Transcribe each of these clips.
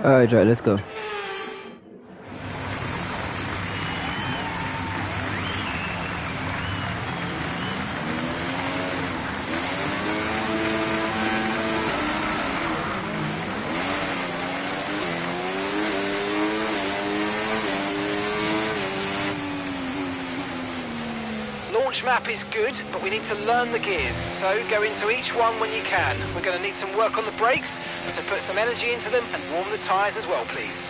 Alright, Dre, let's go. Launch map is good, but we need to learn the gears, so go into each one when you can. We're going to need some work on the brakes, so put some energy into them and warm the tyres as well, please.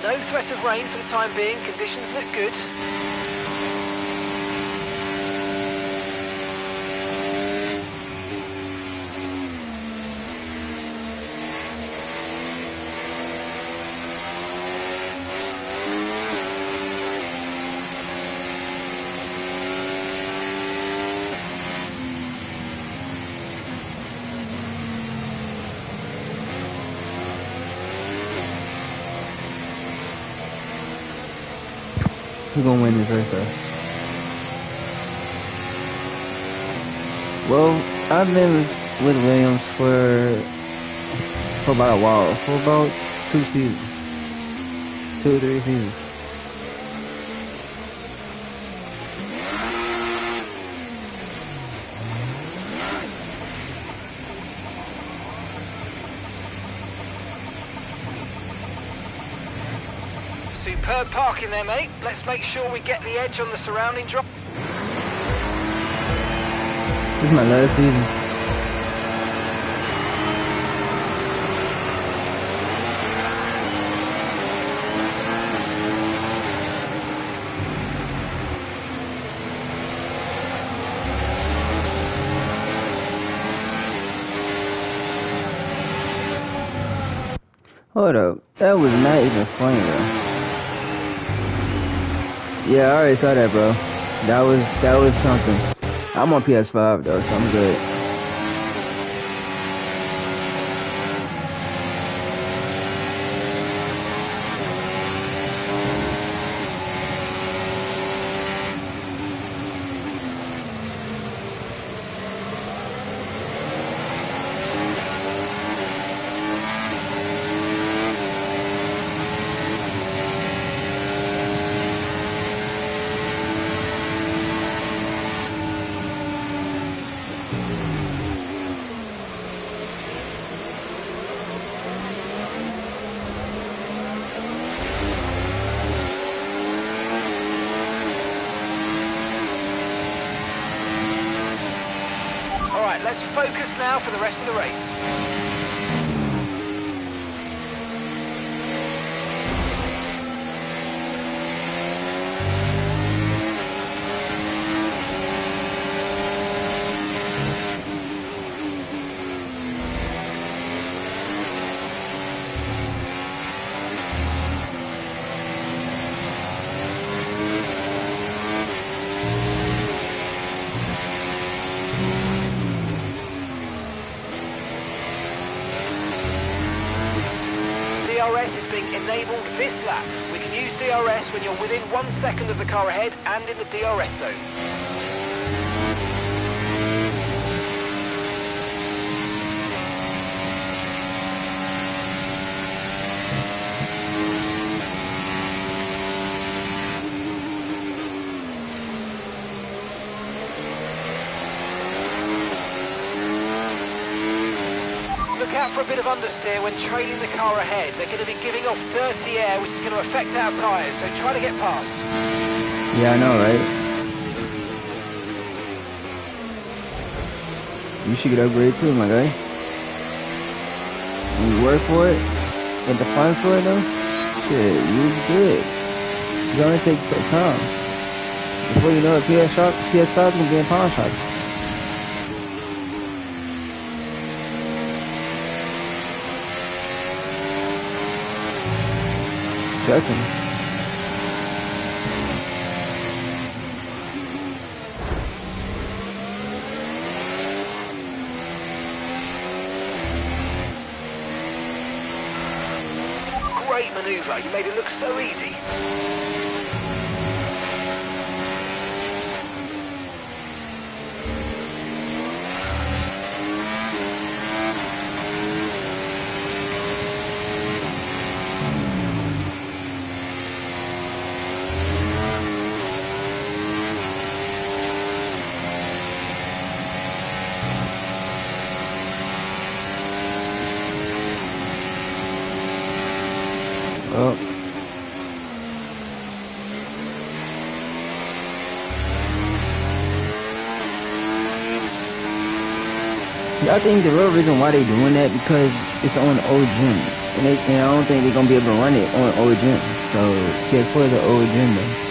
No threat of rain for the time being, conditions look good. Who's gonna win this race, though? Well, I've been with Williams for about a while, for about 2 seasons, 2 or 3 seasons. Superb parking there, mate. Let's make sure we get the edge on the surrounding drop. This is my last season. Hold up, that was not even funny though. Yeah, I already saw that, bro. That was something. I'm on PS5 though, so I'm good. Let's focus now for the rest of the race. DRS is being enabled this lap. We can use DRS when you're within 1 second of the car ahead and in the DRS zone. for a bit of understeer when trailing the car ahead. They're going to be giving off dirty air, which is going to affect our tyres, so try to get past. Yeah, I know, right? You should get upgraded too, my guy. You work for it, get the funds for it though, shit, you good. It's gonna take time. Before you know it, PS5 is gonna be in pawn shop. Trust me. Great manoeuvre, you made it look so easy. Oh. I think the real reason why they doing that because it's on old gym, and I don't think they're gonna be able to run it on old gym. So PS4 is an old gym though.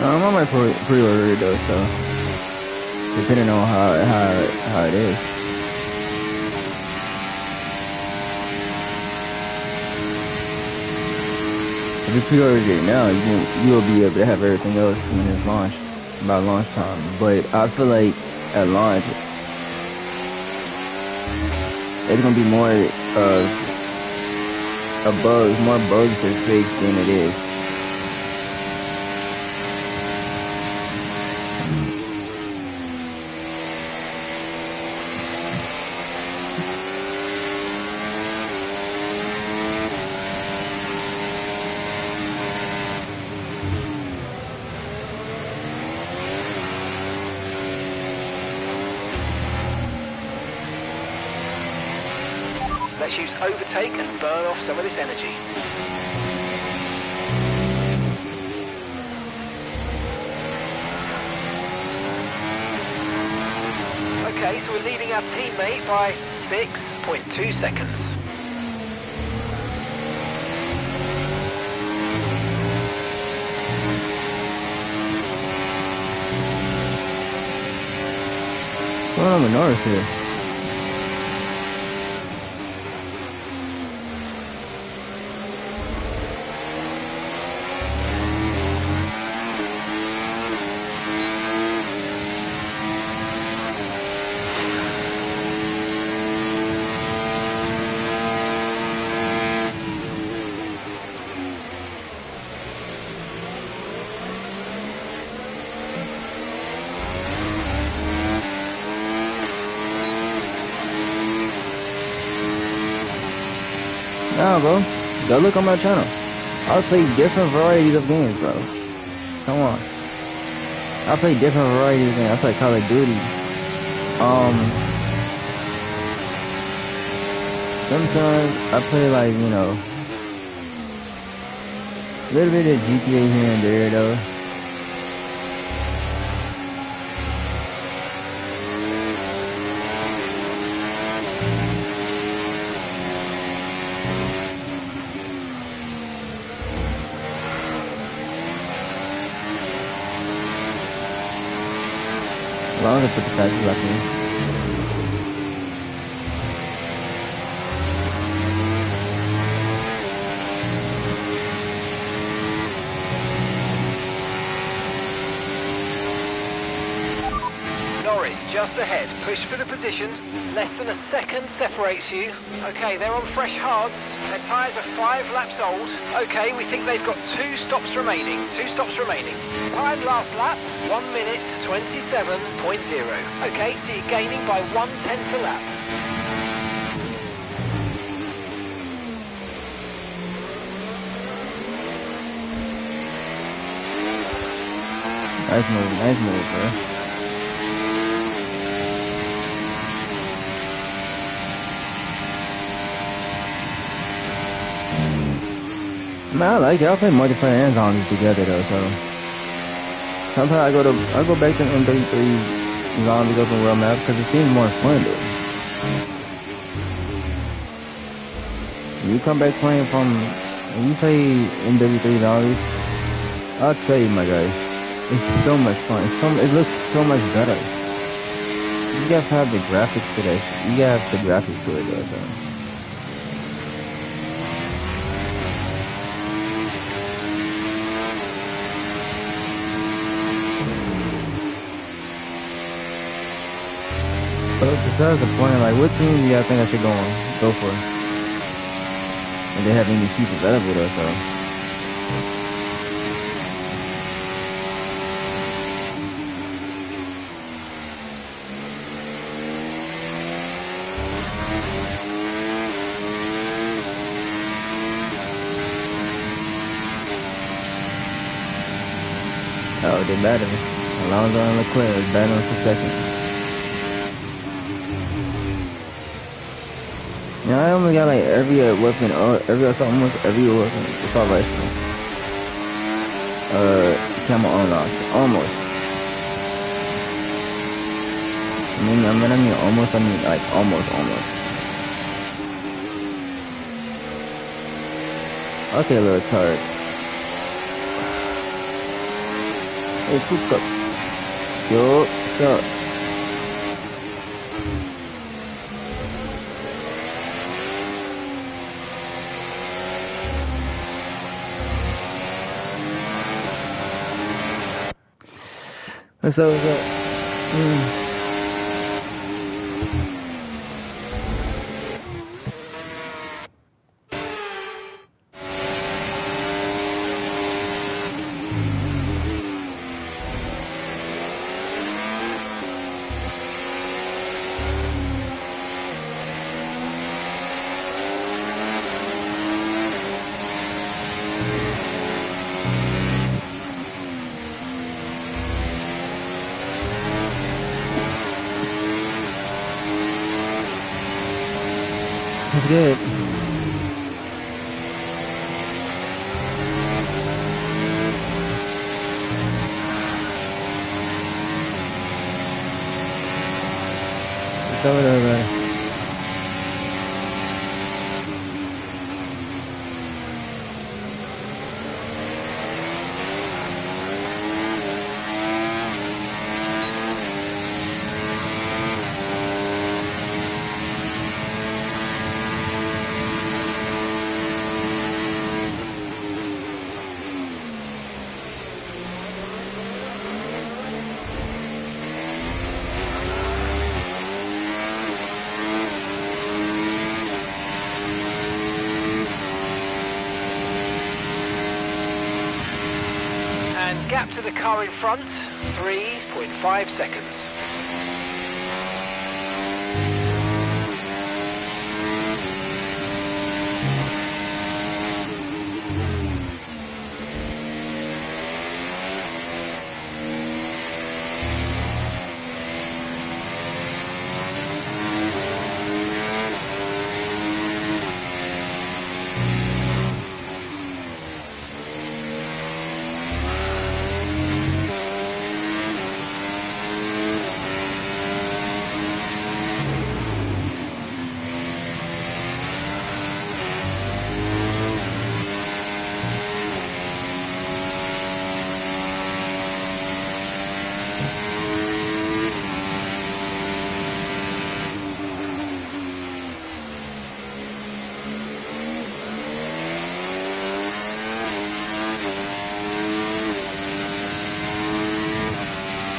I might pre-order it though, so depending on how it is. If you pre-order it now, you will be able to have everything else when it's launched by launch time. But I feel like at launch, it's gonna be more more bugs to fix than it is. Let's use overtake and burn off some of this energy. Okay, so we're leading our teammate by 6.2 seconds. What's going on with Norris here? Nah, bro. Go look on my channel. I play different varieties of games, bro. Come on. I play different varieties of games. I play Call of Duty. Sometimes I play like, you know, A little bit of GTA here and there, though. As long as I put the patches back in. Norris, just ahead. Push for the position. Less than a second separates you. Okay, they're on fresh hards. Their tyres are 5 laps old. Okay, we think they've got 2 stops remaining. 2 stops remaining. Time last lap, 1 minute 27.0. Okay, so you're gaining by 1/10 a lap. Nice move, bro. Man, I like it. I'll play multiplayer and zombies together though, so sometimes I go back to M33 zombies open world map because it seems more fun though. You come back playing when you play MW3 zombies, I'll tell you, my guy, it's so much fun. It looks so much better. You just gotta have the graphics to that. You gotta have the graphics to it though, so. But besides the point, like, what team do y'all think I should go for? And they have any seats available though, so. Oh, they better. Alonso and Leclerc is battling for second. Yeah, I almost got like every weapon, almost every weapon, assault rifle. Camo unlocked, almost. I mean almost, I mean like almost. Okay, little turd. Hey, cook up. Yo, what's up? What's up? That's good. What's up with everybody? Gap to the car in front, 3.5 seconds.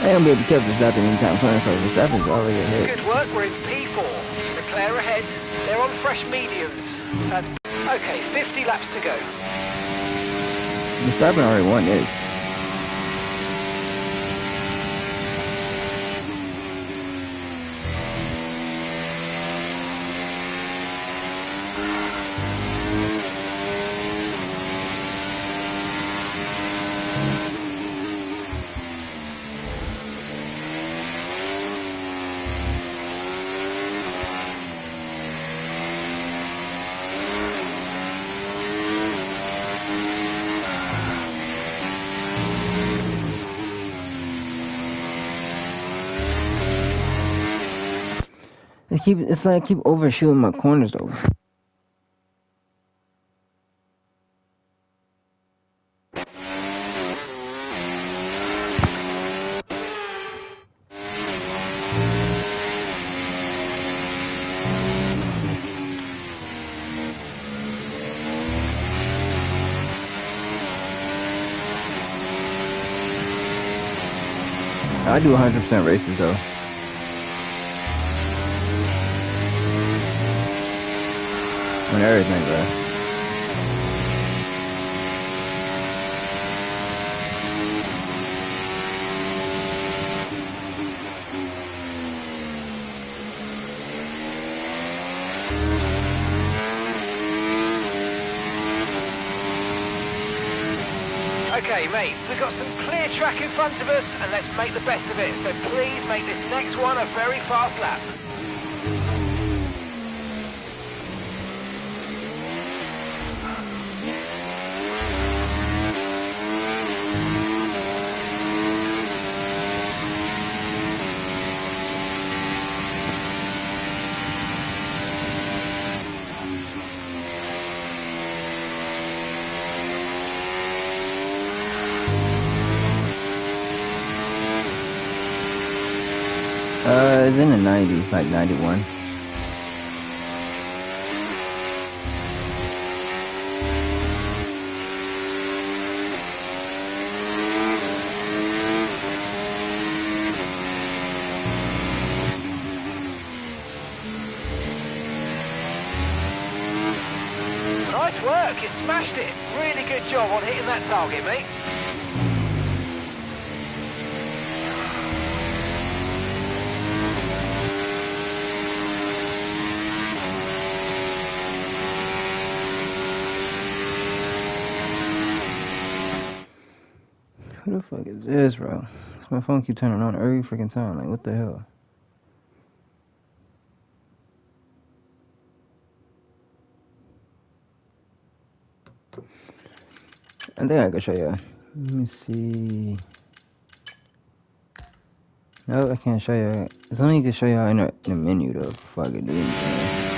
ain't gonna be able to catch Verstappen anytime soon, so Verstappen's already ahead. Good work, we're in P4. Leclerc ahead. They're on fresh mediums. That's okay, 50 laps to go. Verstappen already won this. It's like I keep overshooting my corners though. I do 100% races though. On everything, bro. Okay, mate, we've got some clear track in front of us, and let's make the best of it. So please make this next one a very fast lap. It's in the 90s, like 91. Nice work, you smashed it. Really good job on hitting that target, mate. Who the fuck is this, bro? My phone keep turning on every freaking time. Like, what the hell? I think I can show you. Let me see. No, I can't show you. It's only can show you in the menu though. Before I can do anything.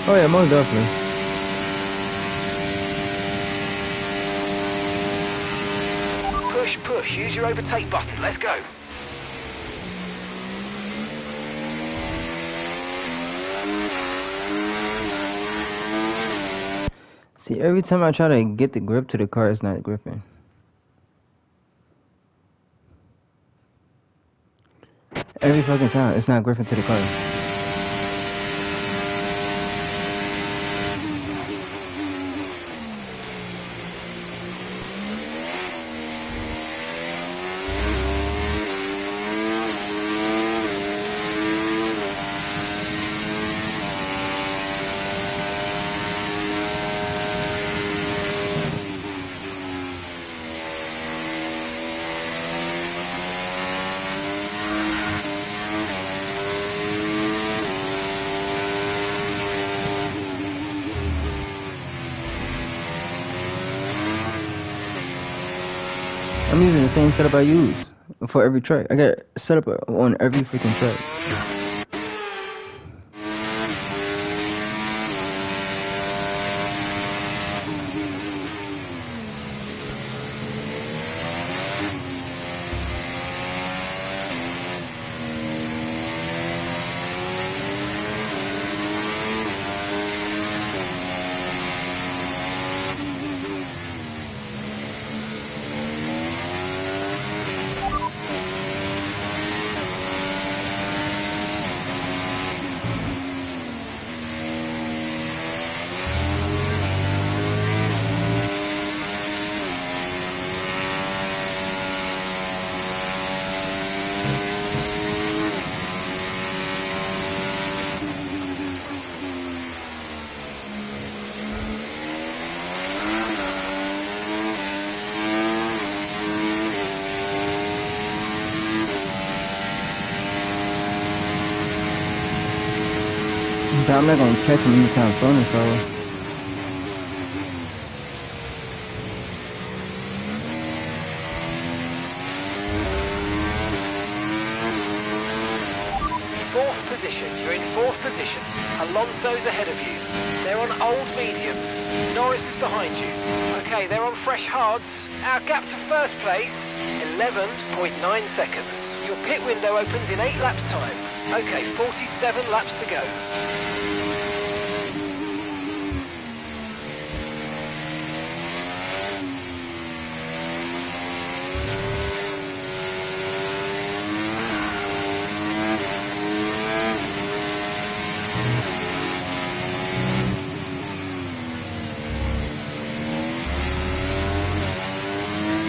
Oh yeah, most definitely. Push, push, use your overtake button, let's go. See, every time I try to get the grip to the car, it's not gripping. Every fucking time, it's not gripping to the car. I'm using the same setup I use for every track. I got set up on every freaking track. I'm not gonna catch him anytime soon, so. Fourth position. You're in fourth position. Alonso's ahead of you. They're on old mediums. Norris is behind you. Okay, they're on fresh hards. Our gap to first place, 11.9 seconds. Your pit window opens in 8 laps time. Okay, 47 laps to go.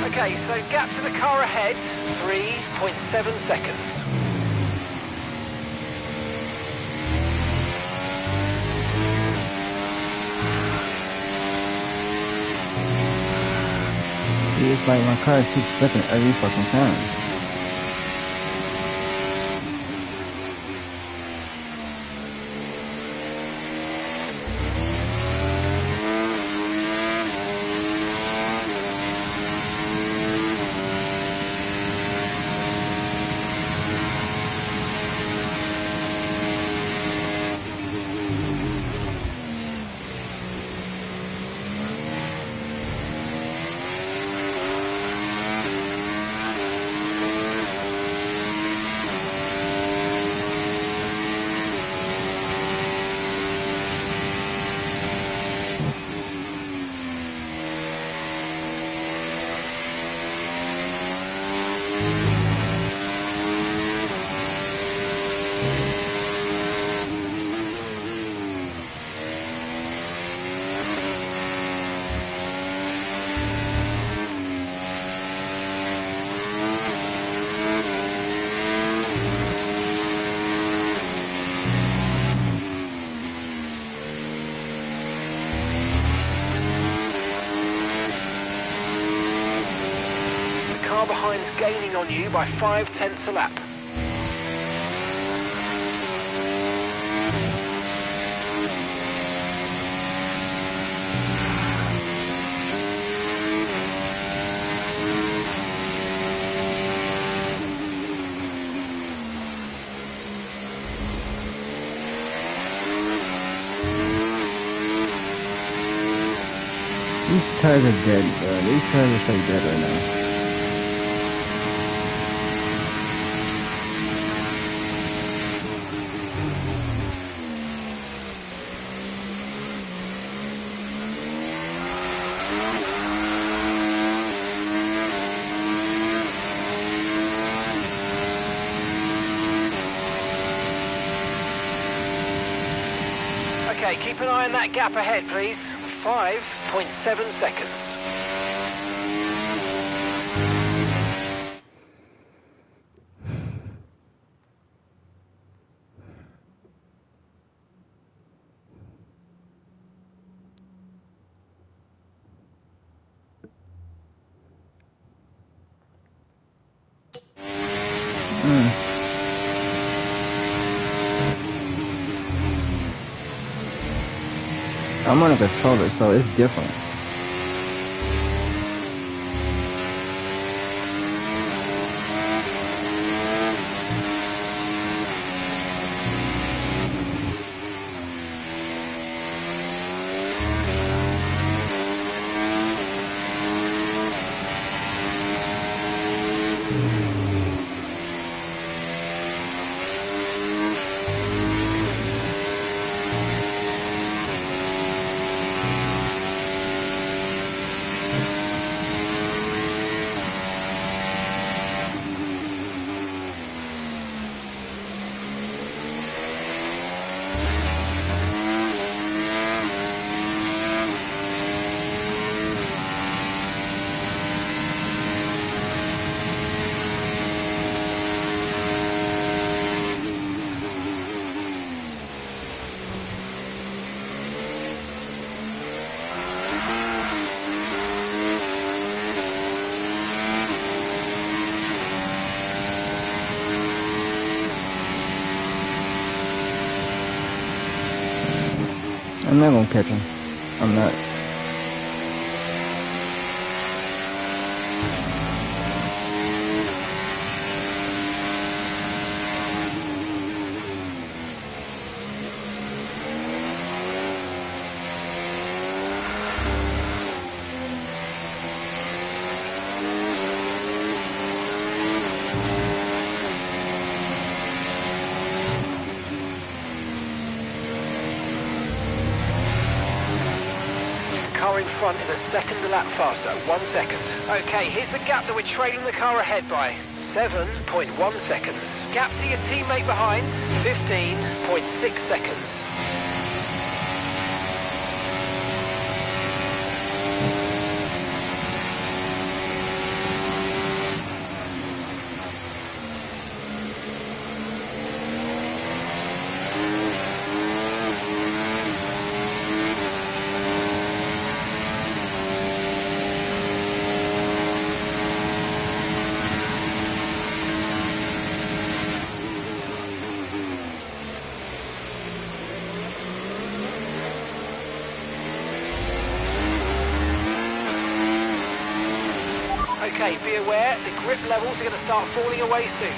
Okay, so gap to the car ahead, 3.7 seconds. See, it's like my car keeps slipping every fucking time. Car behind's gaining on you by 0.5 a lap. These tires are dead, bro. These tires are straight dead right now. Okay, keep an eye on that gap ahead, please. 5.7 seconds. I'm on a controller, so it's different. I'm not gonna catch him. I'm not. Car in front is a second a lap faster, 1 second. Okay, here's the gap that we're trailing the car ahead by. 7.1 seconds. Gap to your teammate behind, 15.6 seconds. Okay, be aware, the grip levels are going to start falling away soon.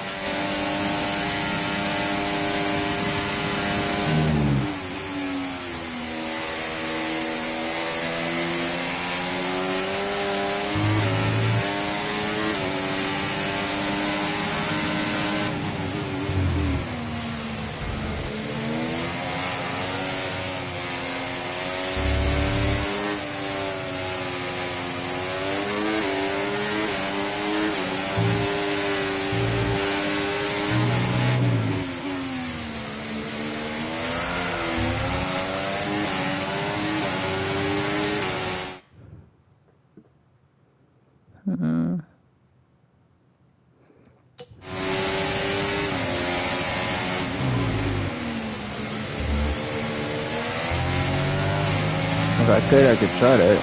If I could try that.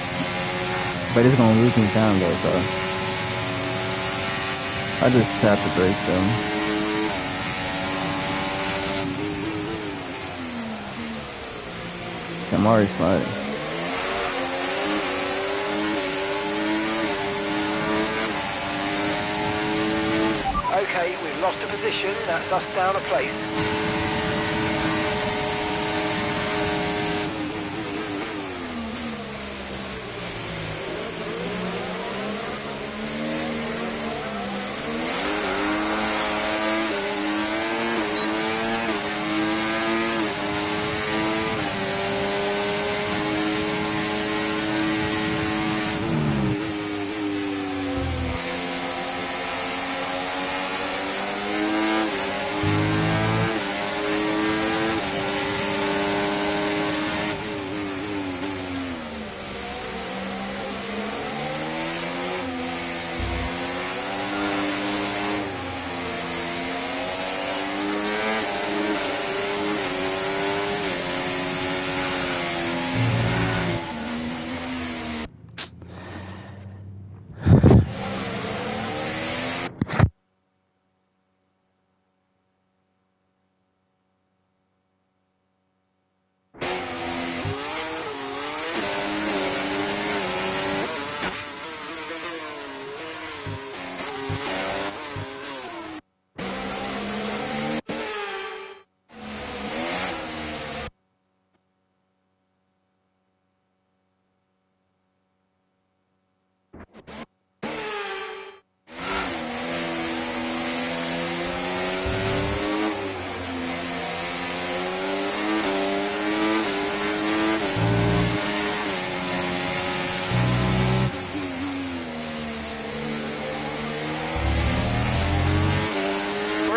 But it's gonna lose me time though, so I just tap the brakes though. I'm already sliding. Okay, we've lost a position, that's us down a place.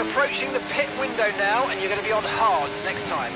Approaching the pit window now, and you're going to be on hards next time.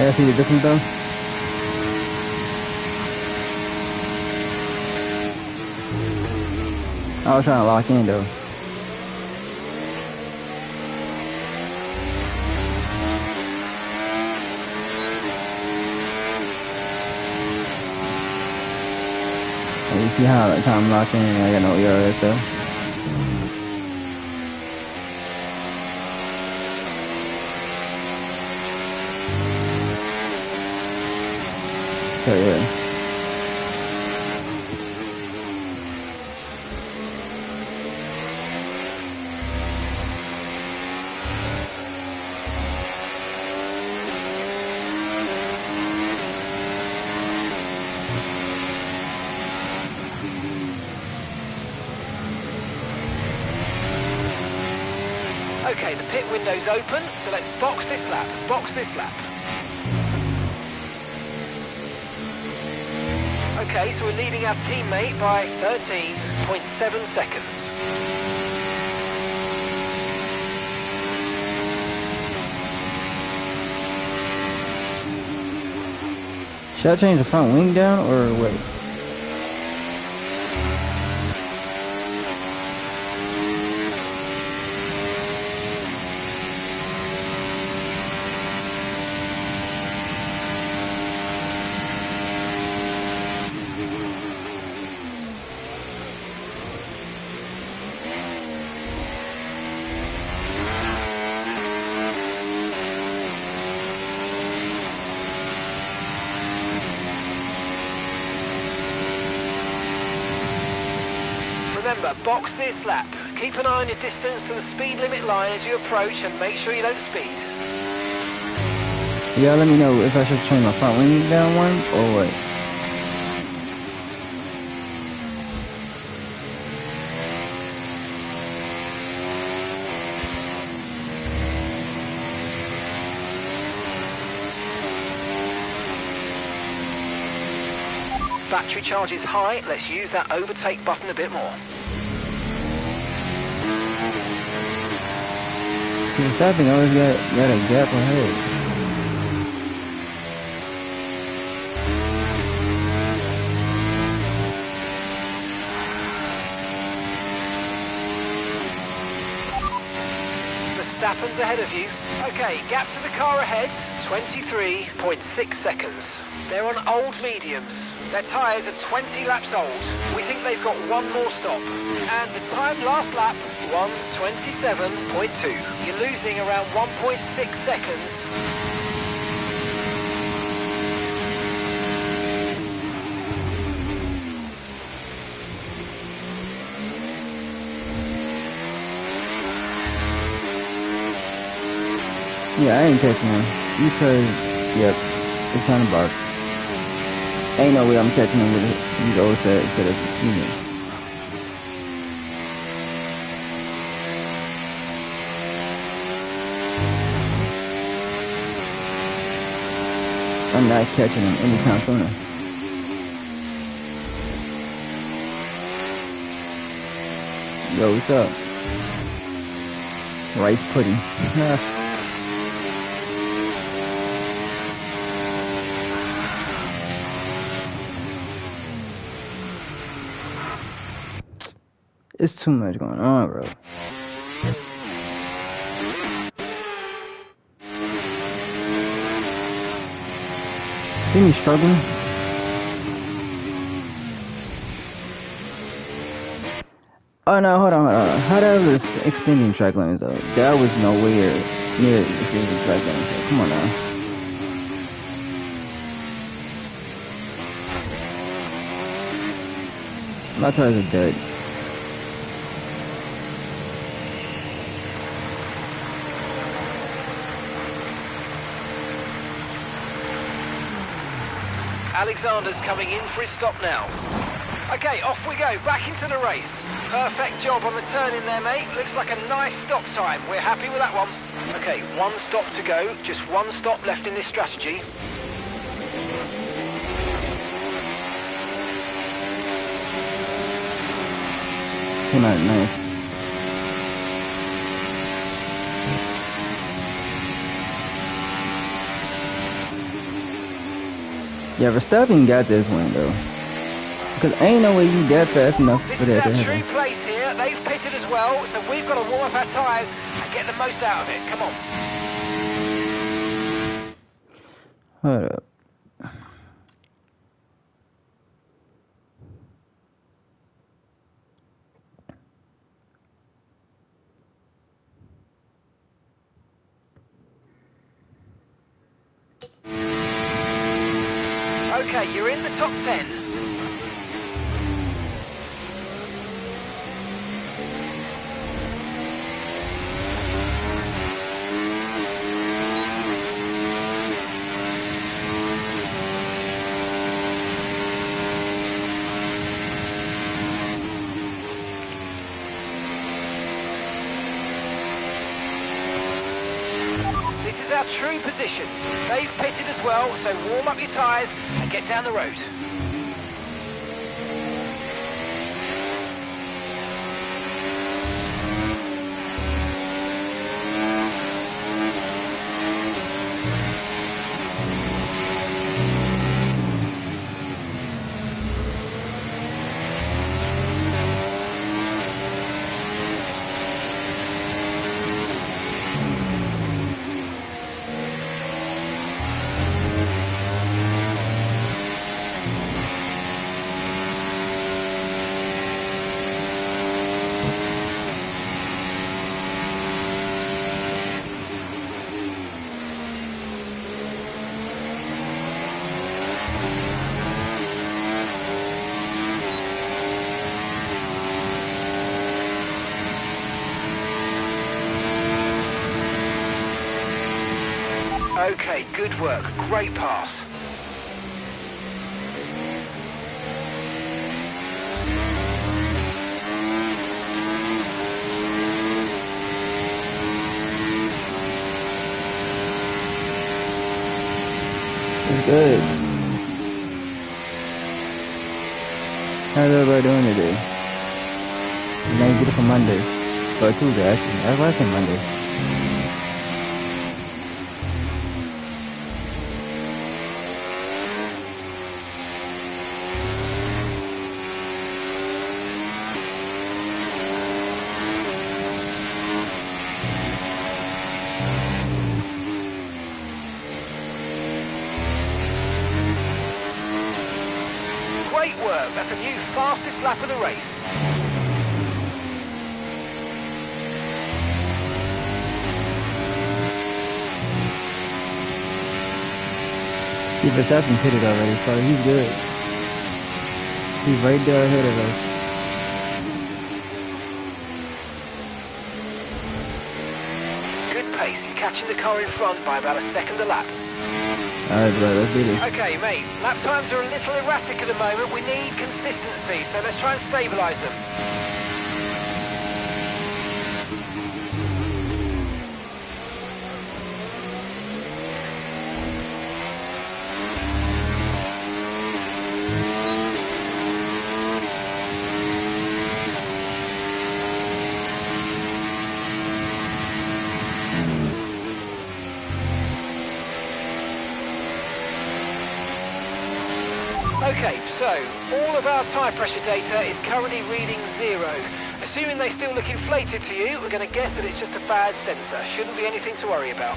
Yeah, see the difference though? I was trying to lock in though. And you see how like I'm locked in and I got no ERS though. So yeah. Okay, the pit window's open, so let's box this lap. Box this lap. Okay, so we're leading our teammate by 13.7 seconds. Should I change the front wing down or wait? Remember, box this lap. Keep an eye on your distance to the speed limit line as you approach and make sure you don't speed. So y'all let me know if I should change my front wing down one or what. Battery charge is high. Let's use that overtake button a bit more. See, Verstappen always got a gap ahead. Verstappen's ahead of you. Okay, gap to the car ahead, 23.6 seconds. They're on old mediums. Their tyres are 20 laps old. We think they've got one more stop. And the time last lap, 1:27.2. You're losing around 1.6 seconds. Yeah, I ain't catching him. You tell, yep, it's on the box. Ain't no way I'm catching him with these old set of, you know. I'm not catching him anytime sooner. Yo, what's up? Rice pudding. It's too much going on, bro. See me struggling? Oh no, hold on. How that was extending track limits though? That was nowhere near extending track limits. So come on now. My tires are dead. Alexander's coming in for his stop now. Okay, off we go, back into the race. Perfect job on the turn in there, mate. Looks like a nice stop time. We're happy with that one. Okay, one stop to go. Just one stop left in this strategy. Came out nice. Yeah, Verstappen got this one though. Because ain't no way you that fast enough This for is that our to true happen. place here. They've pitted as well, so we've got to warm up our tyres and get the most out of it. Come on. Hold up. Okay, you're in the top 10. This is our true position. They've pitted as well, so warm up your tyres and get down the road. Okay, good work. Great pass. It's good. How's everybody doing today? Nice beautiful Monday. Or Tuesday actually. I was saying Monday. Great work. That's a new fastest lap of the race. See, Verstappen pitted already, so he's good. He's right there ahead of us. Good pace. You're catching the car in front by about a second a lap. Alright, bro, let's do this. Okay, mate. Lap times are a little erratic at the moment. We need consistency, so let's try and stabilise them. Okay, so all of our tyre pressure data is currently reading 0. Assuming they still look inflated to you, we're going to guess that it's just a bad sensor. Shouldn't be anything to worry about.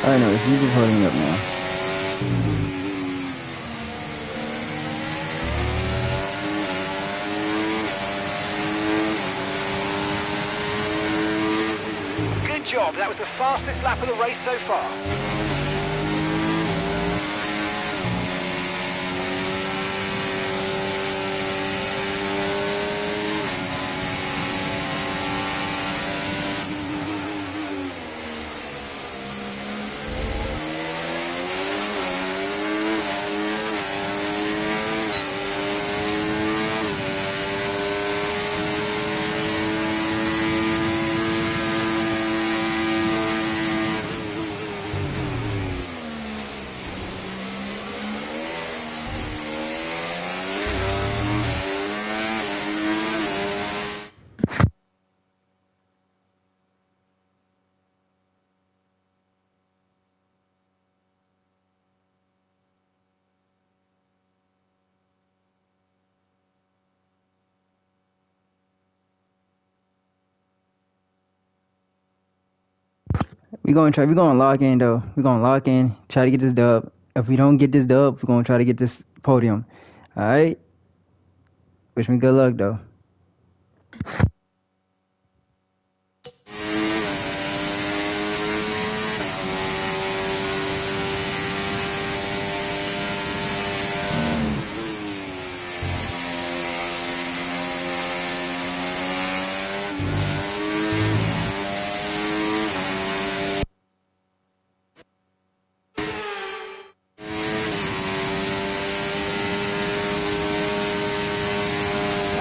I know, it's really holding up now. Good job. That was the fastest lap of the race so far. We're gonna lock in though. We're gonna lock in, try to get this dub. If we don't get this dub, we're gonna try to get this podium. Alright? Wish me good luck though.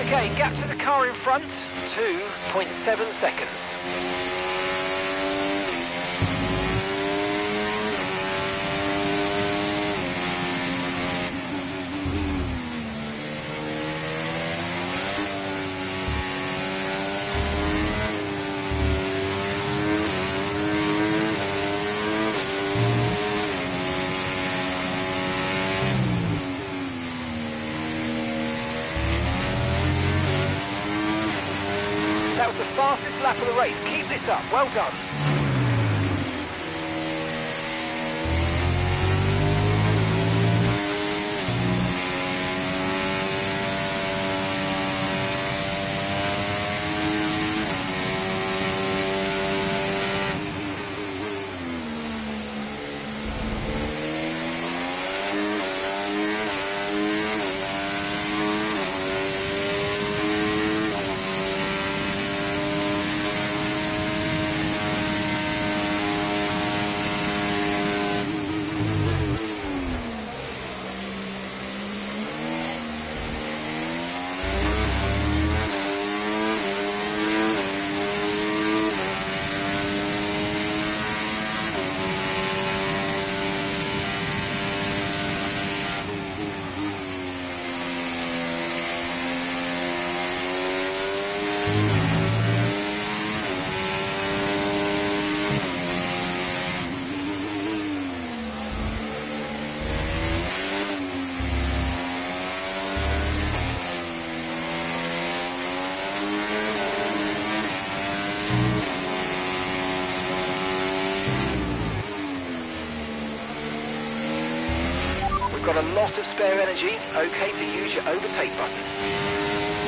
Okay, gap to the car in front, 2.7 seconds. That was the fastest lap of the race. Keep this up. Well done. We've got a lot of spare energy. Okay to use your overtake button.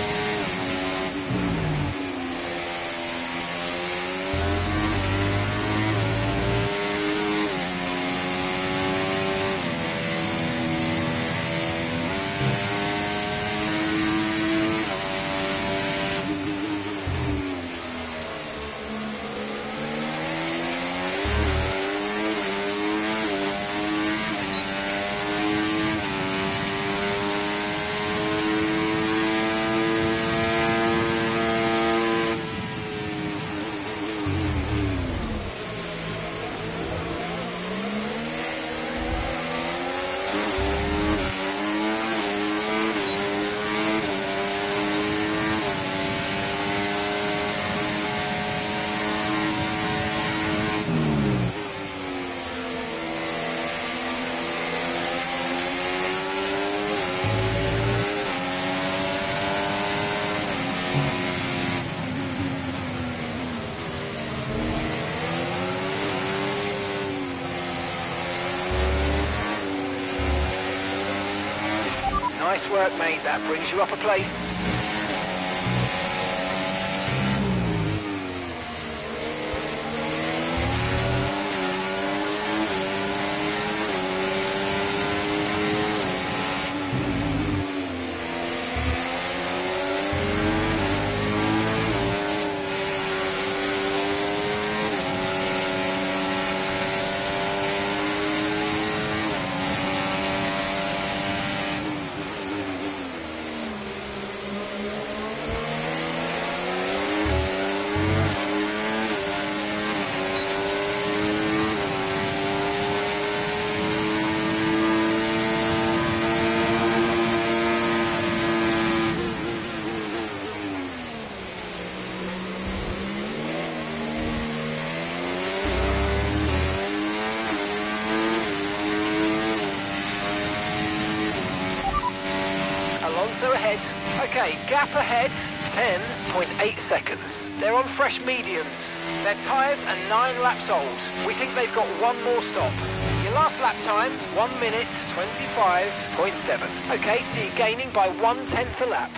Nice work, mate. That brings you up a place. Alonso ahead. Okay, gap ahead, 10.8 seconds. They're on fresh mediums. Their tyres are 9 laps old. We think they've got one more stop. Your last lap time, 1 minute 25.7. Okay, so you're gaining by 1/10 a lap.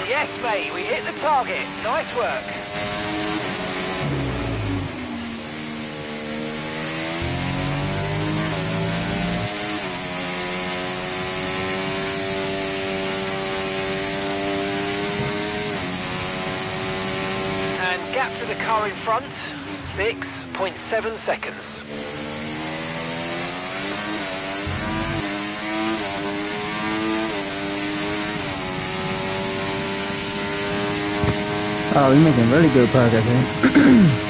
Yes, mate, we hit the target. Nice work. gap to the car in front, 6.7 seconds. Oh, we're making really good progress here.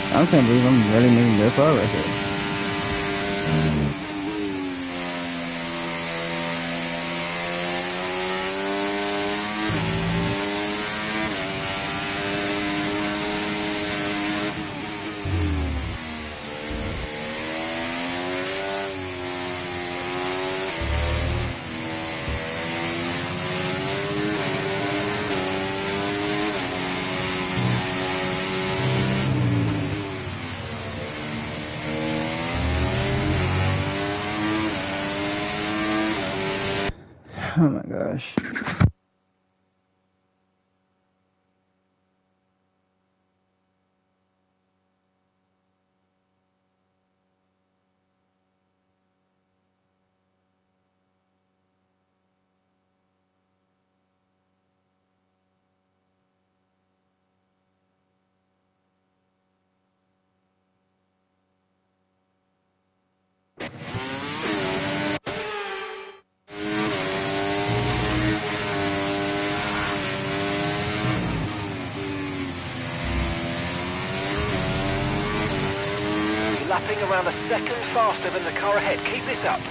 I can't believe I'm really making good progress here. Oh my gosh. Lapping around a second faster than the car ahead. Keep this up.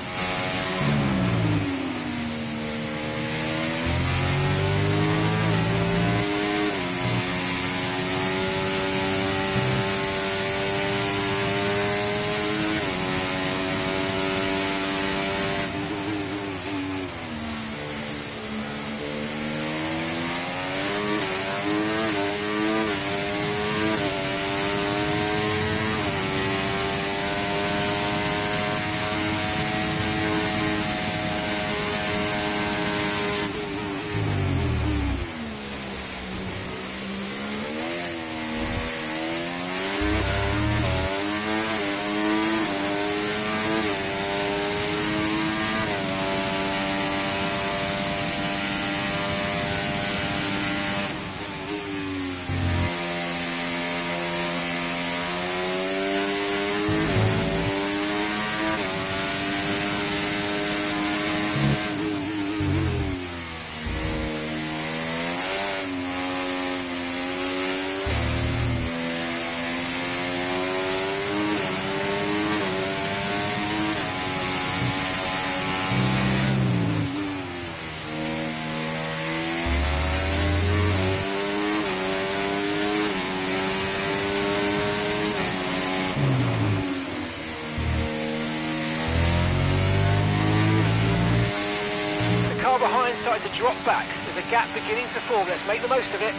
Behind starting to drop back. There's a gap beginning to form. Let's make the most of it.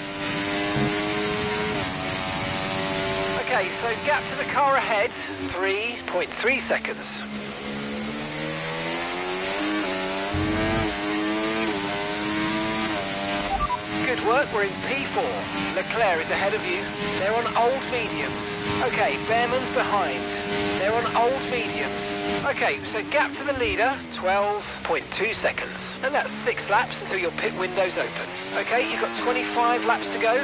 Okay, so gap to the car ahead, 3.3 seconds. Good work, we're in P4. Leclerc is ahead of you. They're on old mediums. Okay, Behrman's behind. They're on old mediums. Okay, so gap to the leader, 12.2 seconds. And that's 6 laps until your pit window's open. Okay, you've got 25 laps to go.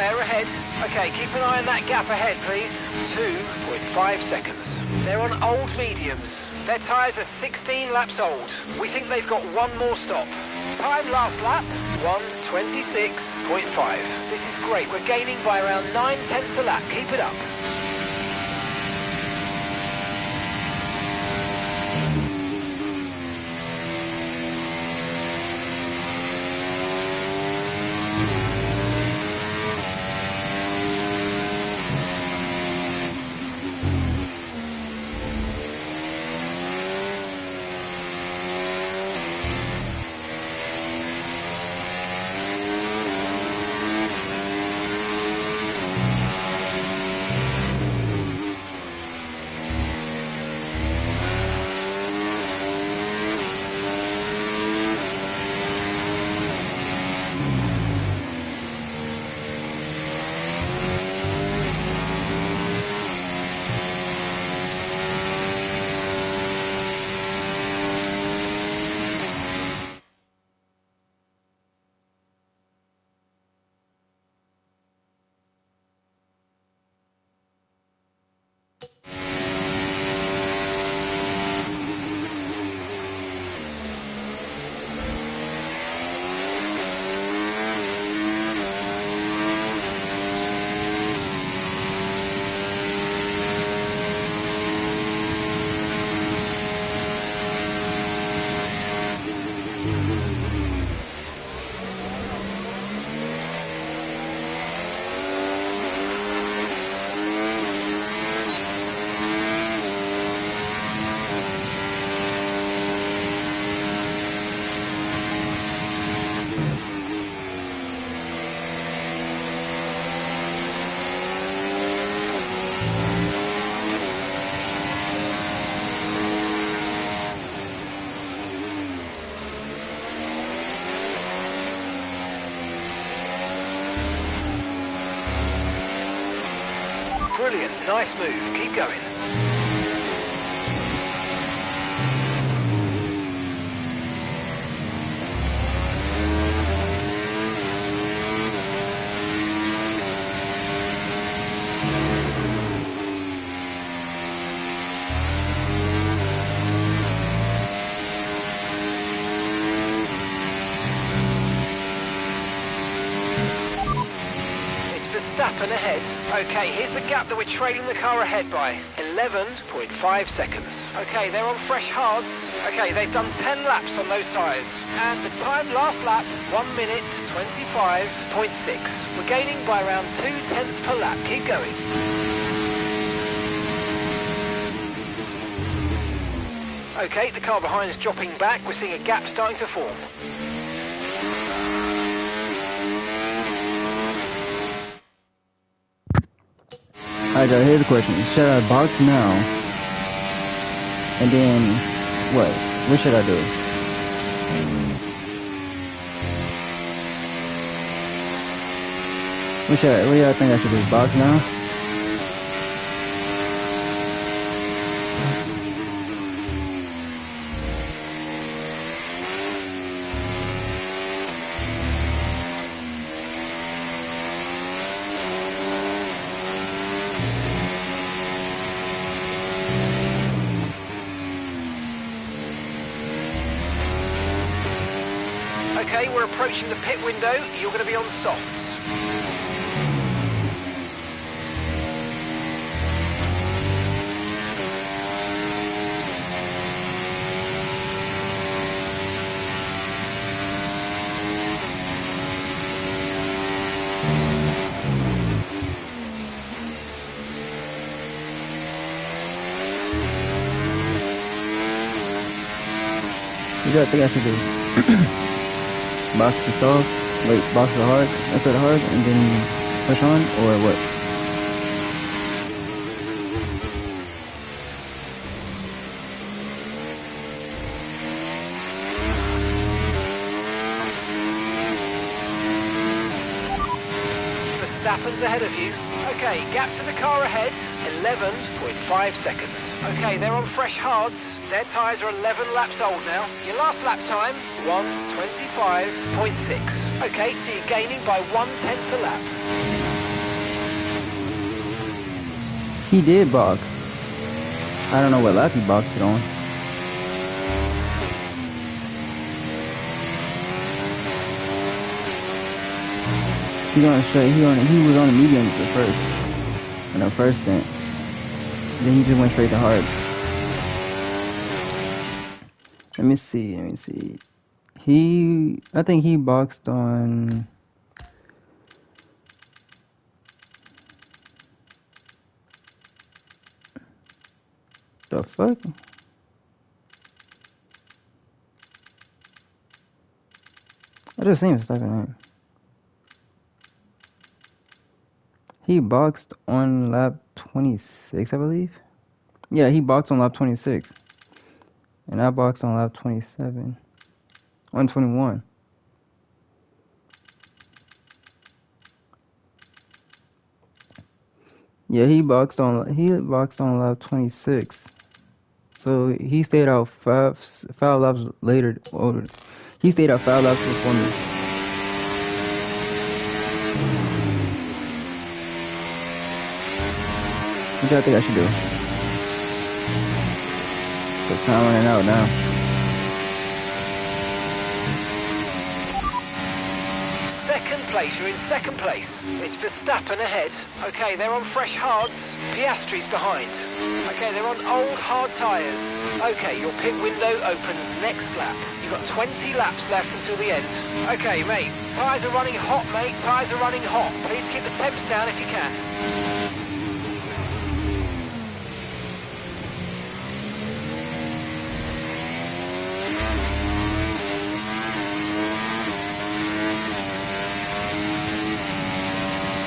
there, ahead. Okay, keep an eye on that gap ahead, please. 2.5 seconds. They're on old mediums. Their tyres are 16 laps old. We think they've got one more stop. Time last lap, 1:26.5. This is great. We're gaining by around 9/10 a lap. Keep it up. Brilliant, nice move, keep going. Verstappen ahead. Okay, here's the gap that we're trailing the car ahead by. 11.5 seconds. Okay, they're on fresh hards. Okay, they've done 10 laps on those tyres. And the time last lap, 1:25.6. We're gaining by around 2/10 per lap. Keep going. Okay, the car behind is dropping back. We're seeing a gap starting to form. Alright, Joe, here's the question. Should I box now? And then, what? What should I do? What do y'all think I should do? Box now? Okay, we're approaching the pit window. You're going to be on softs. What do you think I should do? Box the soft, wait, box the hard, instead of hard, and then push on, or what? Verstappen's ahead of you. Okay, gap to the car ahead, 11.5 seconds. Okay, they're on fresh hards. Their tyres are 11 laps old now. Your last lap time, 1:25.6. Okay, so you're gaining by 1/10 a lap. He did box. I don't know what lap he boxed it on. He going straight. He was on the mediums at first. In the first stint. Then he just went straight to hards. Let me see. I think he boxed on. The fuck? I just seen his second name. He boxed on lap 26, I believe. Yeah, he boxed on lap 26. And I boxed on lap 27. On 21. Yeah, he boxed on lap 26. So he stayed out five laps later. He stayed out 5 laps before me. What do I think I should do? The time running out now. Second place, you're in second place. It's Verstappen ahead. Okay, they're on fresh hards. Piastri's behind. Okay, they're on old hard tyres. Okay, your pit window opens next lap. You've got 20 laps left until the end. Okay, mate, tyres are running hot, mate. Tyres are running hot. Please keep the temps down if you can.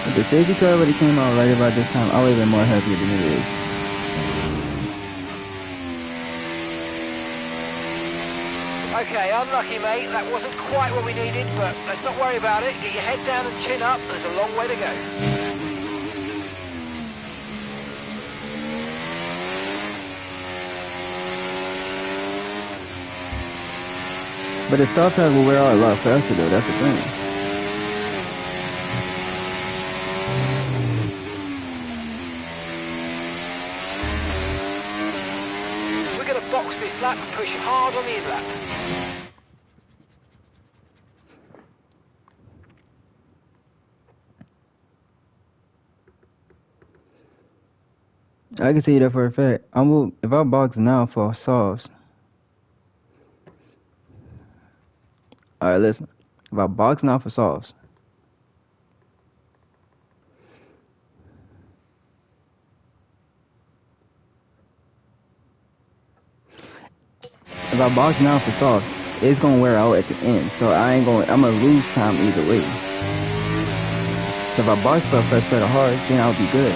If the safety car already came out right about this time, I would have been more happy than it is. Okay, unlucky, mate. That wasn't quite what we needed, but let's not worry about it. Get your head down and chin up. There's a long way to go. But the soft tires will wear out a lot faster though, that's the thing. We're going to box this lap and push hard on the in-lap. I can tell you that for a fact. If I box now for softs. Alright, listen. If I box now for softs. If I box now for softs, it's gonna wear out at the end. So I'm gonna lose time either way. So if I box for a fresh set of hards, then I'll be good.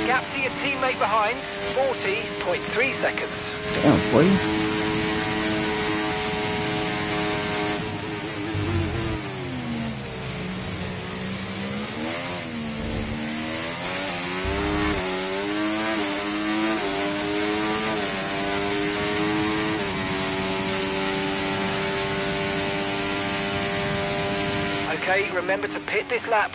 Gap to your teammate behind, 40.3 seconds. Damn, 40? Okay, remember to pit this lap.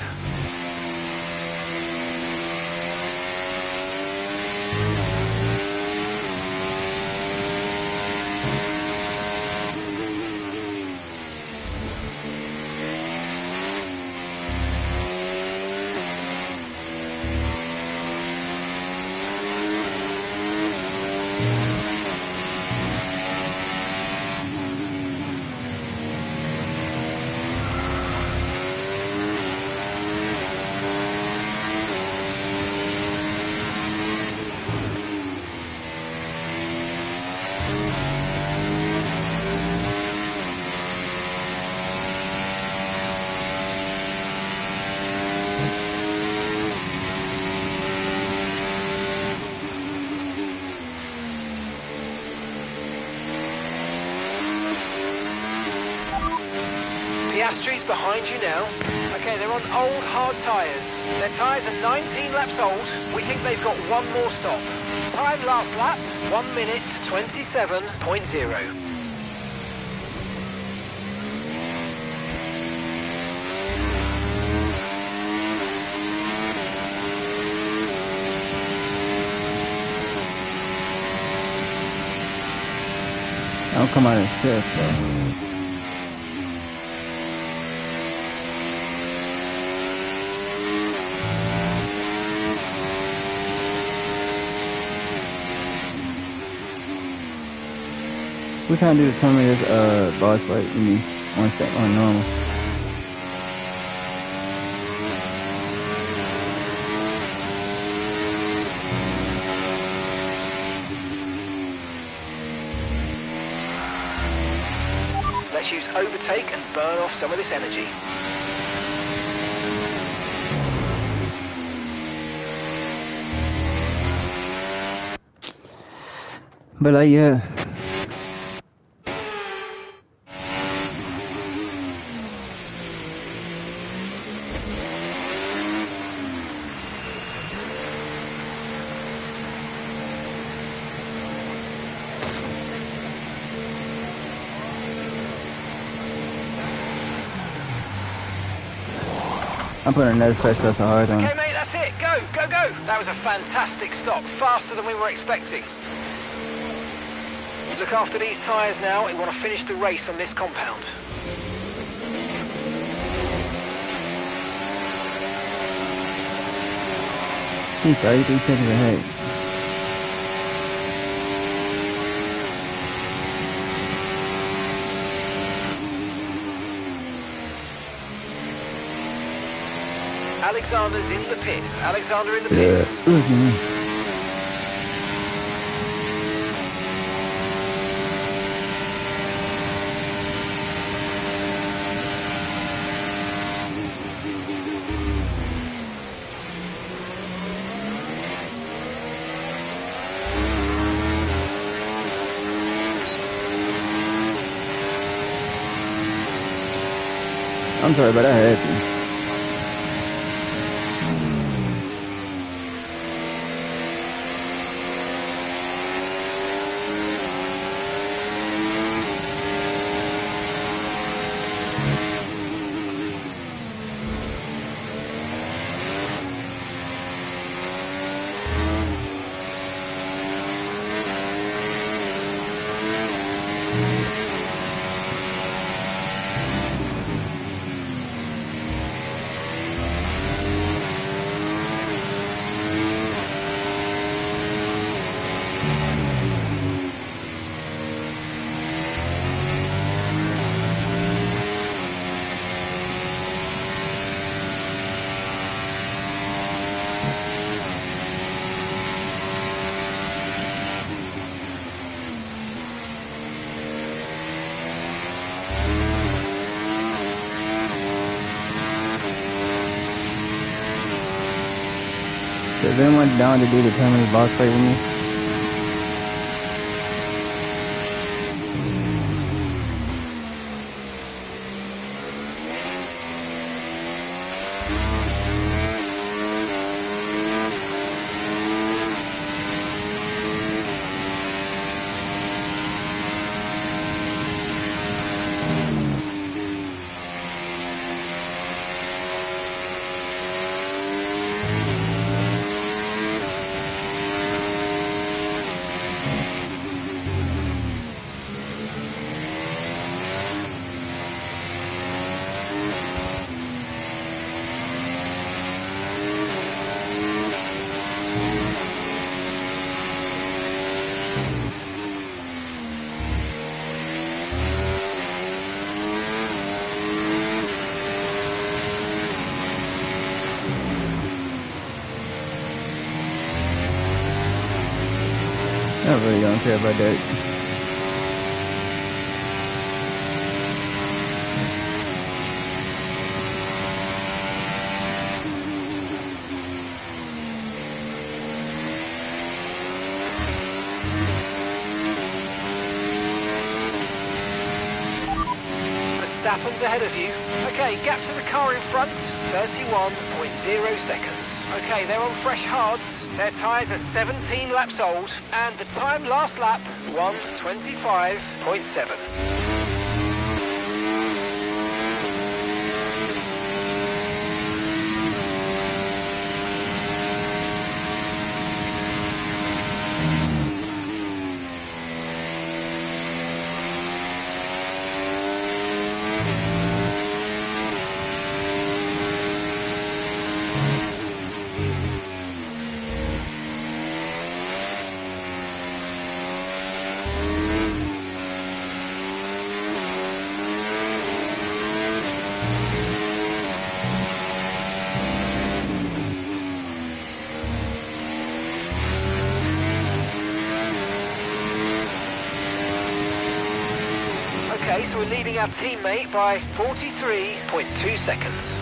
Piastri's behind you now. Okay, they're on old hard tyres. Their tyres are 19 laps old. We think they've got one more stop. Time last lap, 1 minute 27.0. I'll come out in fifth, bro. We trying to do the tournament as boss fight, you mean, on normal. Let's use overtake and burn off some of this energy. But yeah. I'm putting another fresh that's hard on. Okay, mate, that's it. Go, go, go. That was a fantastic stop. Faster than we were expecting. Look after these tyres now. We want to finish the race on this compound. He's 33 seconds ahead. Alexander's in the pits. Alexander in the pits. I'm sorry, but I had to. Is anyone down to do the tournament boss fight with me? I really don't care about that. Verstappen's ahead of you. Okay, gap to the car in front, 31.0 seconds. Okay, they're on fresh hards. Their tyres are 17 laps old, and the time last lap, 1:25.7. Okay, so we're leading our teammate by 43.2 seconds.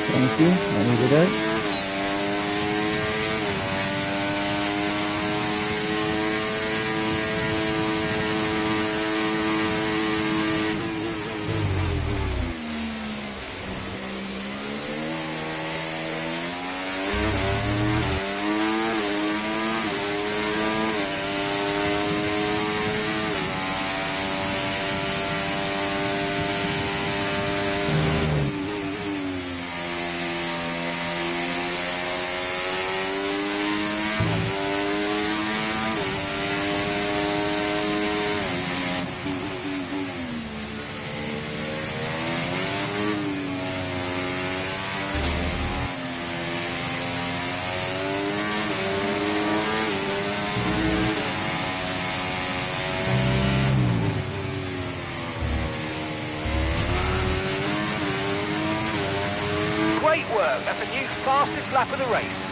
Thank you. I needed that. Great work, that's a new fastest lap of the race.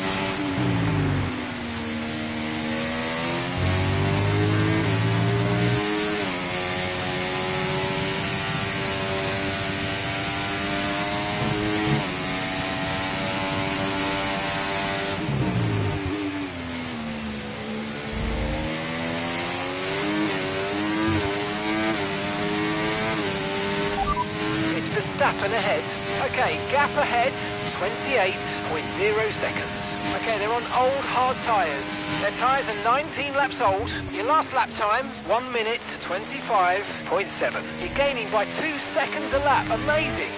It's Verstappen ahead. Okay, gap ahead, 28.0 seconds. Okay, they're on old hard tyres. Their tyres are 19 laps old. Your last lap time, 1 minute 25.7. You're gaining by 2 seconds a lap. Amazing.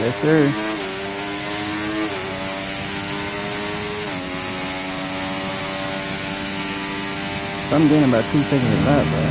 Yes, sir. I'm getting about 2 seconds a lap, bro.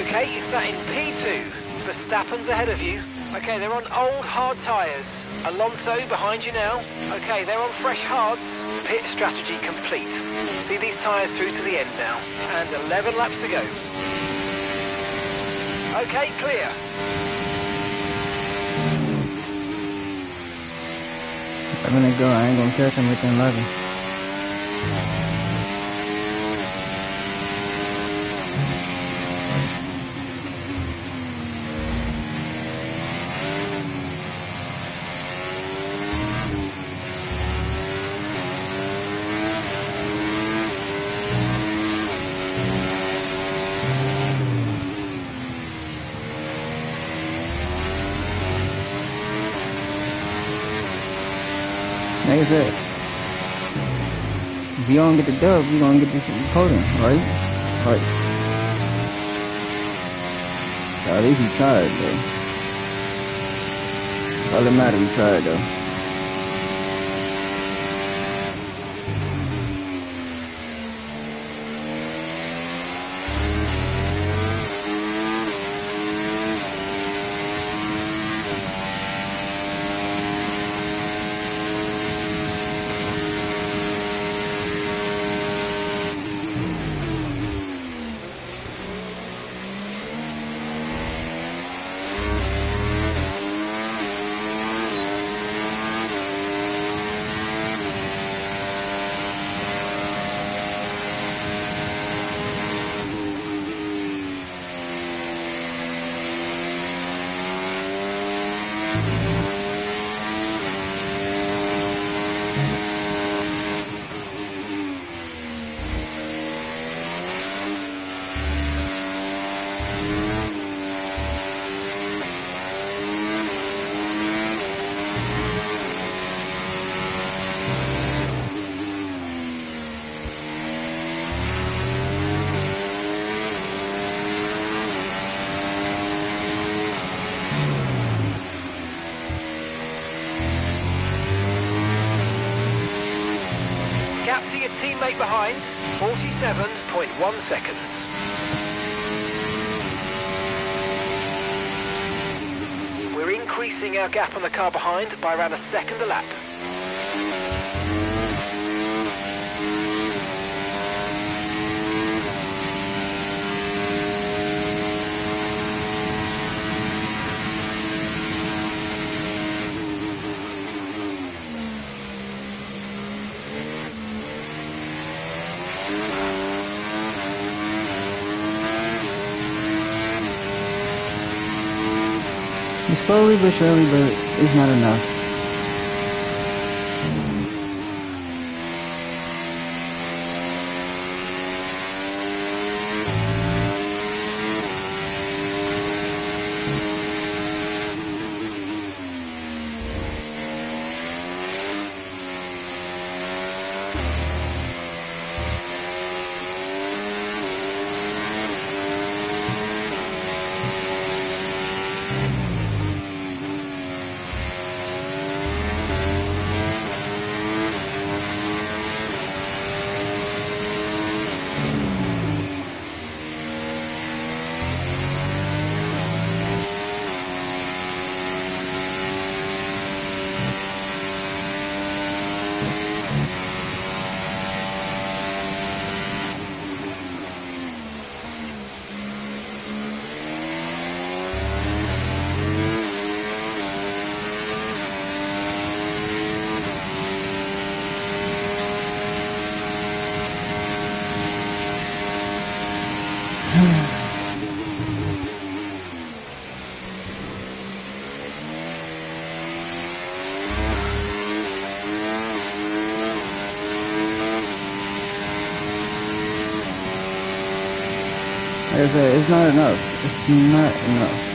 Okay, you sat in P2. Verstappen's ahead of you. Okay, they're on old hard tyres. Alonso behind you now. Okay, they're on fresh hards. Pit strategy complete. See these tyres through to the end now. And 11 laps to go. Okay, clear. I'm gonna go. I ain't gonna catch him within 11. Like I said, if you don't get the dub, you gonna get this podium, right? Right. So at least he tried, though. All that matter, he tried, though. Gap to your teammate behind, 47.1 seconds. We're increasing our gap on the car behind by around a second a lap. Slowly but surely, but it's not enough. Like I said, it's not enough. It's not enough.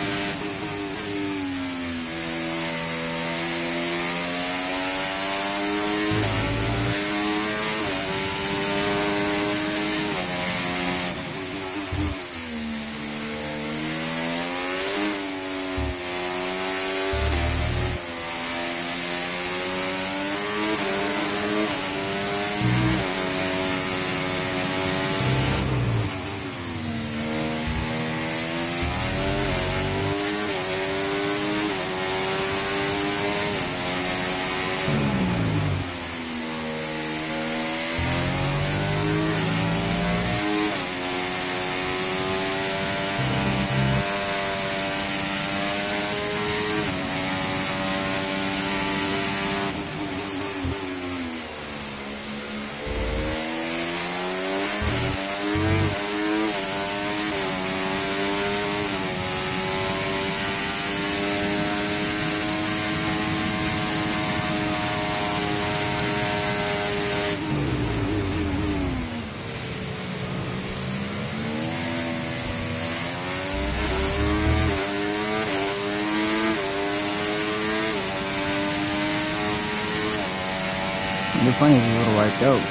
The funny is a little wiped out.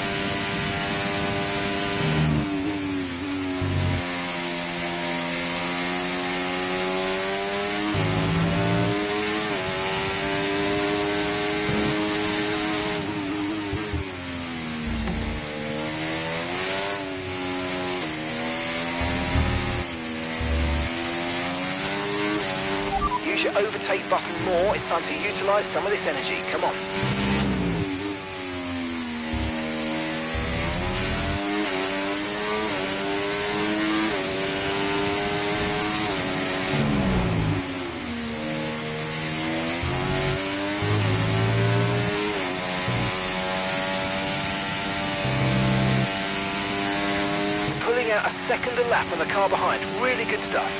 Use your overtake button more. It's time to utilise some of this energy. Come on. Pulling out a second a lap on the car behind. Really good stuff.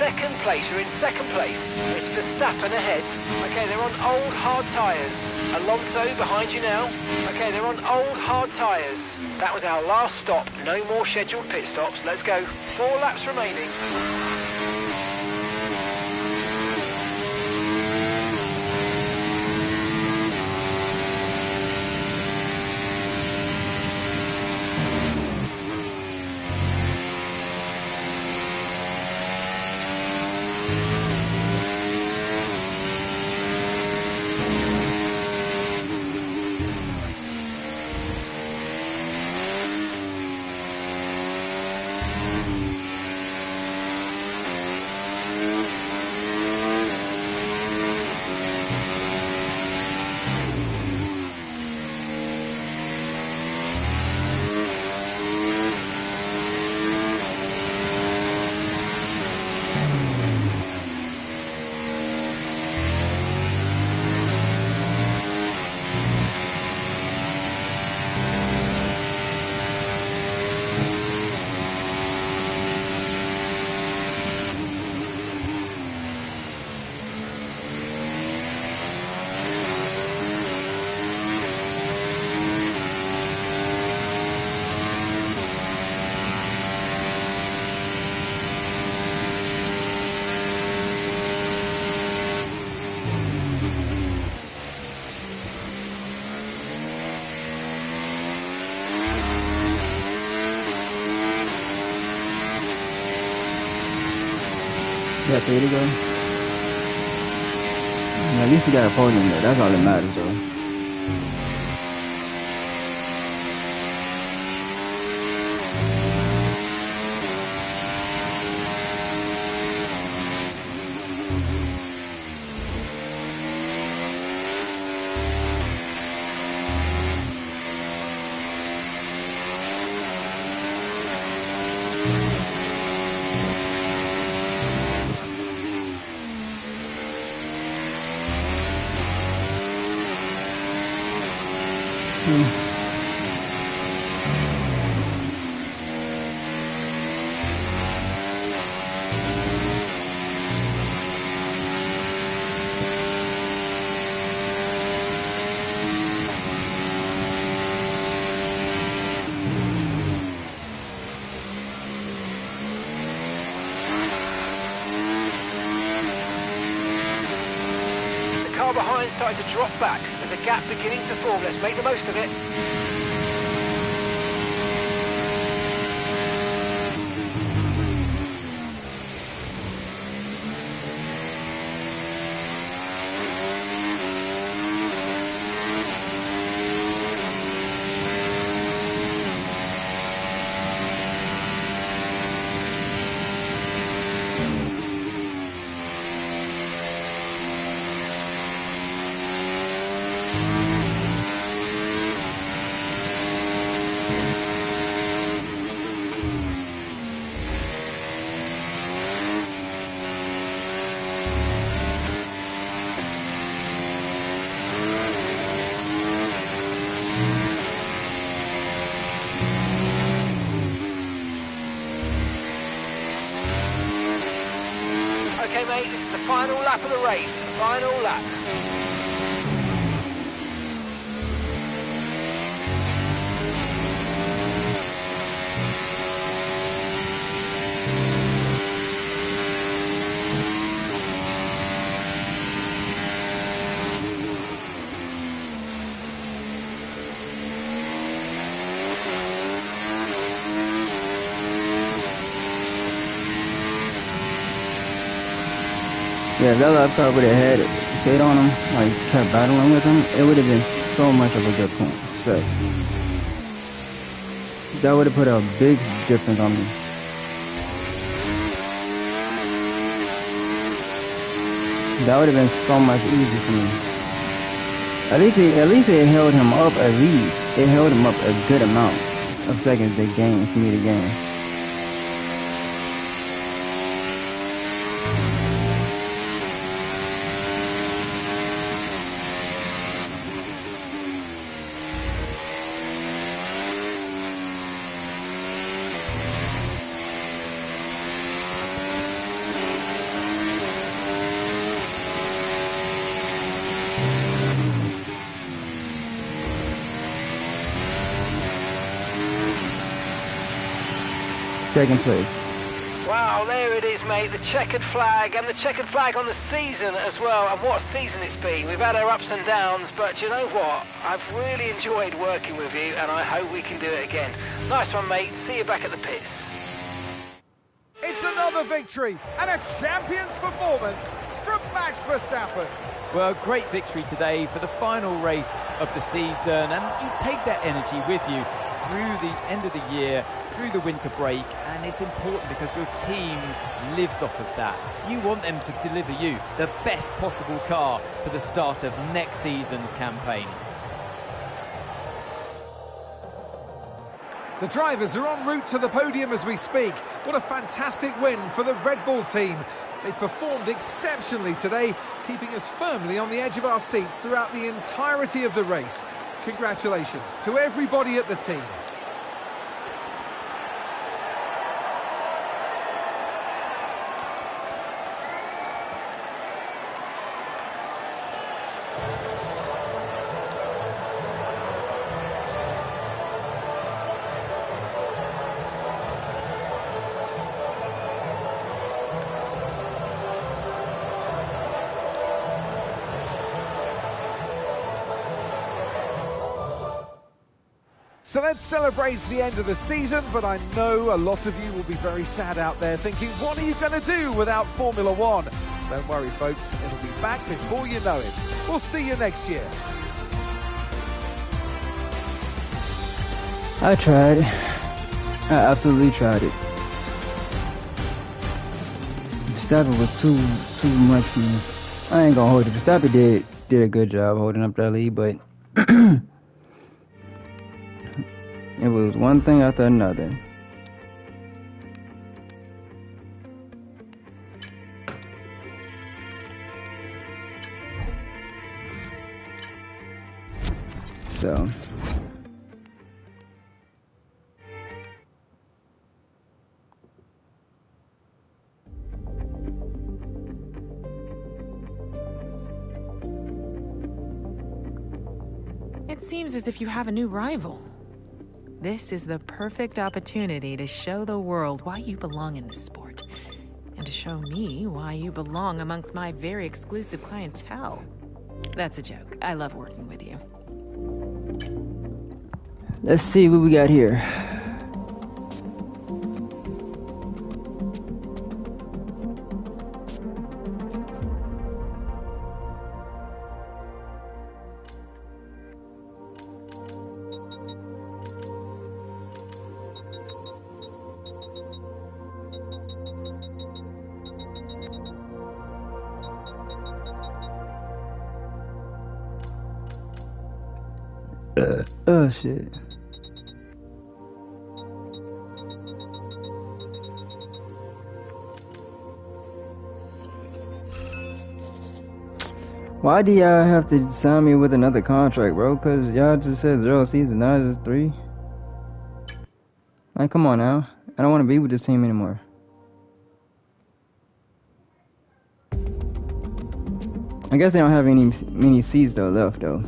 Second place, you're in second place. It's Verstappen ahead. Okay, they're on old hard tyres. Alonso behind you now. Okay, they're on old hard tyres. That was our last stop. No more scheduled pit stops. Let's go. 4 laps remaining. got 3 to go. At least we got a podium there. That's all that matters, though. Behind starting to drop back. There's a gap beginning to form. Let's make the most of it. Okay, mate, this is the final lap of the race. Final lap. Yeah, if that lap car would have had stayed on him, like kept battling with him, it would have been so much of a good point. Straight. That would have put a big difference on me. That would have been so much easier for me. At least it held him up. At least it held him up a good amount of seconds to gain for me to gain. Second place. Wow, there it is, mate. The checkered flag, and the checkered flag on the season as well. And what a season it's been. We've had our ups and downs, but you know what? I've really enjoyed working with you, and I hope we can do it again. Nice one, mate. See you back at the pits. It's another victory and a champion's performance from Max Verstappen. Well, great victory today for the final race of the season, and you take that energy with you through the end of the year, through the winter break, and it's important because your team lives off of that. You want them to deliver you the best possible car for the start of next season's campaign. The drivers are en route to the podium as we speak. What a fantastic win for the Red Bull team. They performed exceptionally today, keeping us firmly on the edge of our seats throughout the entirety of the race. Congratulations to everybody at the team. So let's celebrate the end of the season, but I know a lot of you will be very sad out there thinking, what are you going to do without Formula One? Don't worry, folks, it'll be back before you know it. We'll see you next year. I tried. I absolutely tried it. Verstappen was too much for me. I ain't gonna hold it. Verstappen did a good job holding up that lead, but it was one thing after another. So it seems as if you have a new rival. This is the perfect opportunity to show the world why you belong in this sport, and to show me why you belong amongst my very exclusive clientele. That's a joke. I love working with you. let's see what we got here. Oh shit. Why do y'all have to sign me with another contract, bro? Cause y'all just said 0 seasons, now it's just 3. Like, come on now. I don't want to be with this team anymore. I guess they don't have many seats though left though.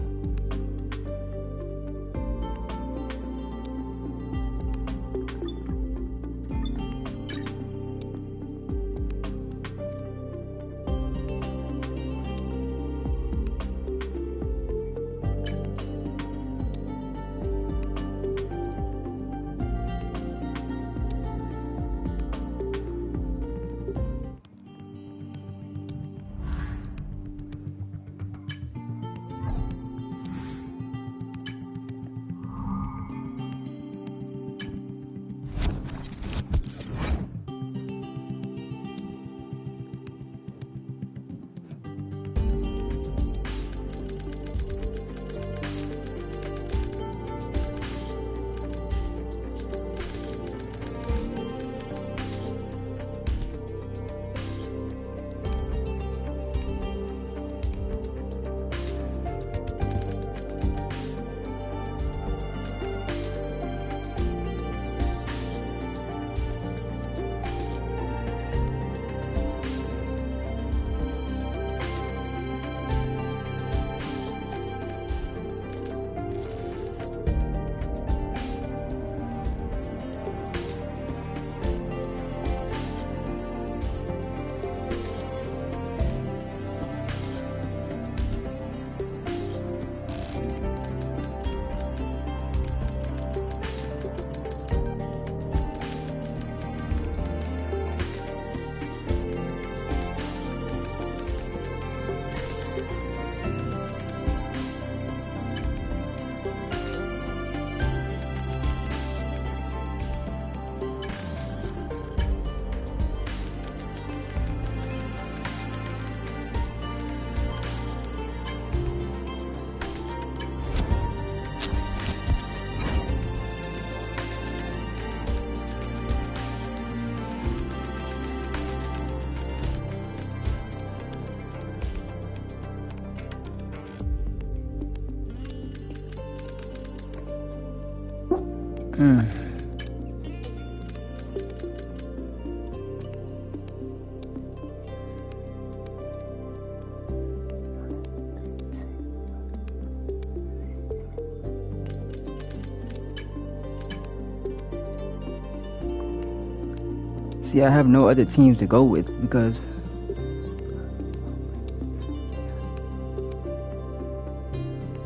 See, I have no other teams to go with because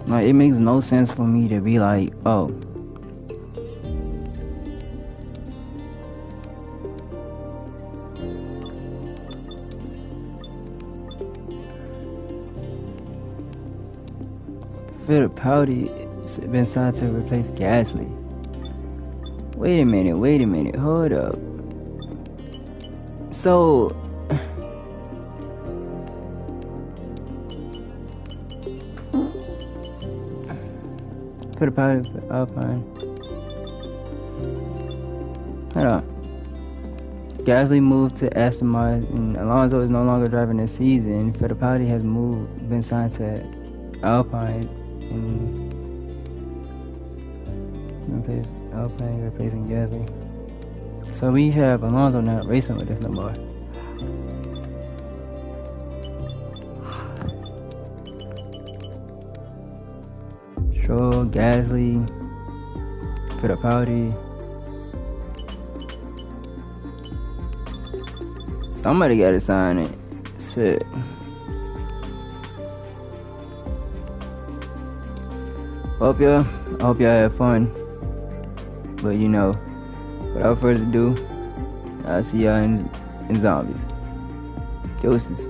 like it makes no sense for me to be like, oh, Fittipaldi been signed to replace Gasly. Wait a minute, hold up. So Fittipaldi for Alpine. Hold on. Gasly moved to Aston Martin, and Alonso is no longer driving this season. Fittipaldi has been signed to Alpine, and replacing Gasly. So we have Alonso now racing with this number. Stroll, Gasly, Fittipaldi. Somebody gotta sign it. Shit. I hope y'all have fun. But you know, without further ado, I'll see y'all in Zombies. Deuces.